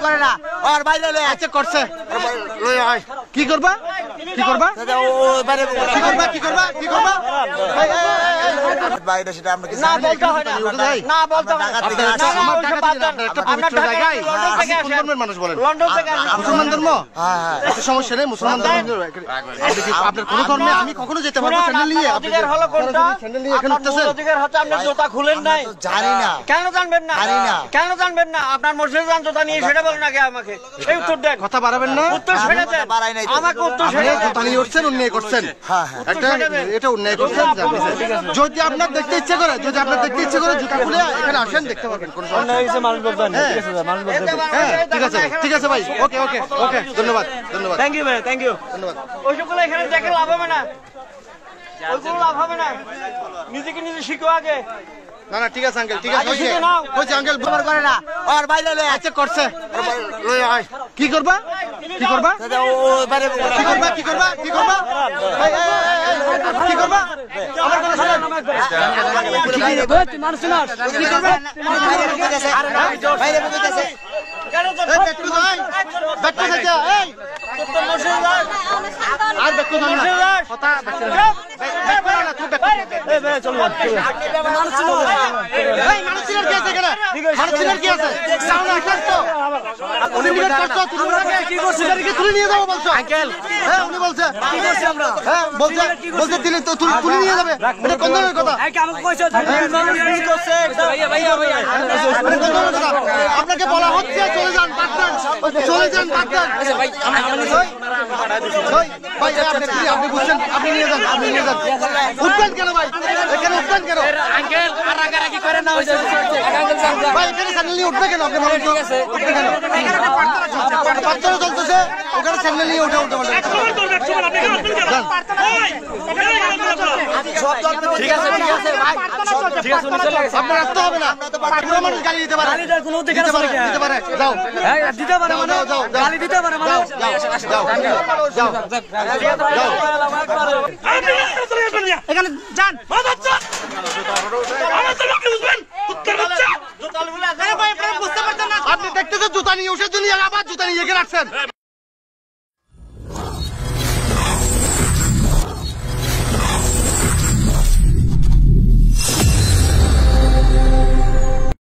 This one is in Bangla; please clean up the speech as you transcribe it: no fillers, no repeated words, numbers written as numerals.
করে না আর বাইরে লয়ে আচ্ছা করছে লয়ে আয় কি করবা কি করবা বাইরে কি করবা কি করবা কি করবা বাইরে সেটা আমরা না বলতে হয় না না বলতে হয় না আমার ঢাকা থেকে আপনার একটা পবিত্র জায়গায় কোন ধর্মের মানুষ বলেন লন্ডন থেকে আসেন মুসলমান ধর্ম হ্যাঁ একটা সমস্যা নেই মুসলমান ধর্ম আপনার কোন ধর্মে আমি কখনো যেতে পারবো স্যান্ডেল নিয়ে আপনি অধিকার হলো কোনটা স্যান্ডেল নিয়ে এখানে আপনার উঠতেছেন অধিকার হচ্ছে আপনি জুতা খুলেন নাই জানি না কেন জানবেন না জানি না। কেন জানবেন না আপনার মসজিদে যান জুতা নিয়ে সেটা বলেন আগে আমাকে এই উত্তর দেন কথা বাড়াবেন না উত্তর সেটা দেন বাড়াই নাই তো। আমাকে উত্তর আপনি সেটা দেন জুতা নিয়ে উঠছেন অন্যায় করছেন হ্যাঁ হ্যাঁ একটা এটা অন্যায় করছেন যদি আপনার দেখতে ইচ্ছে করে যদি আপনার দেখতে ইচ্ছে করে জুতা খুলে এখানে আসেন দেখতে পারবেন কোনো সমস্যা নেই হ্যাঁ ঠিক আছে ভাই ওকে ওকে ওকে ধন্যবাদ ধন্যবাদ থ্যাংক ইউ ভাই থ্যাংক ইউ ধন্যবাদ ওইসবগুলো এখানে দেখে লাভ হবে না ওইগুলো লাভ হবে না নিজেকে নিজে শিখো আগে না না ঠিক আছে আঙ্কেল ঠিক আছে শিখে নাও হয়েছে আঙ্কেল খবর করে না আর বাইরে লয়ে আচ্ছা করছে লয়ে আয় কি করবা কি করবা বাইরে কি করবা কি করবা কি করবা কি করবা আমার কথা শুনুন কি করবে বাইরে বুঝতেছে বাইরে বুঝতেছে কেন তো এই ব্যক্তি ভাই ব্যক্তি থেকে এই তোর মসজিদে যান আর ব্যক্তি ভাই মসজিদে যান কথা ব্যক্তি না তুই ব্যক্তি এই ভাই চল এই মানুষের কি আছে এখানে মানুষের কি আছে সাউন্ড আসার তো উনি নিয়ে করছো তুমি ওনাকে কি করছো এটাকে তুলে নিয়ে যাও বলছো আঙ্কেল হ্যাঁ উনি বলছে কি করছি আমরা হ্যাঁ বলছে বলছে দিলে তো তুলে নিয়ে যাবে এটা কোন ধরনের কথা আমাকে কইছো কি করছে ভাইয়া আপনাকে বলা হচ্ছে চলে যান বাদদান ভাই ভাই আপনি বুঝছেন আপনি নিয়ে যান উঠবেন কেন ভাই এখানে উঠবেন কেন আঙ্কেল রাগারাগি করে না ভাই এখানে স্যান্ডেল নিয়ে উঠবে কেন আপনি বলেন তো উঠবে কেন পাথর চলতেছে ওখানে স্যান্ডেল নিয়ে উঠে উঠে বলেন ঠিক আছে ভাই ঠিক আছে চলে গেছে আপনার আসতে হবে না পুরো মানুষ গালি দিতে পারে দিতে পারে যাও দিতে পারে মানে গালি দিতে পারে মানে এখানে যান আপনি দেখতেছেন জুতা নিয়ে উঠে জন্য আবার জুতা নিয়ে রাখছেন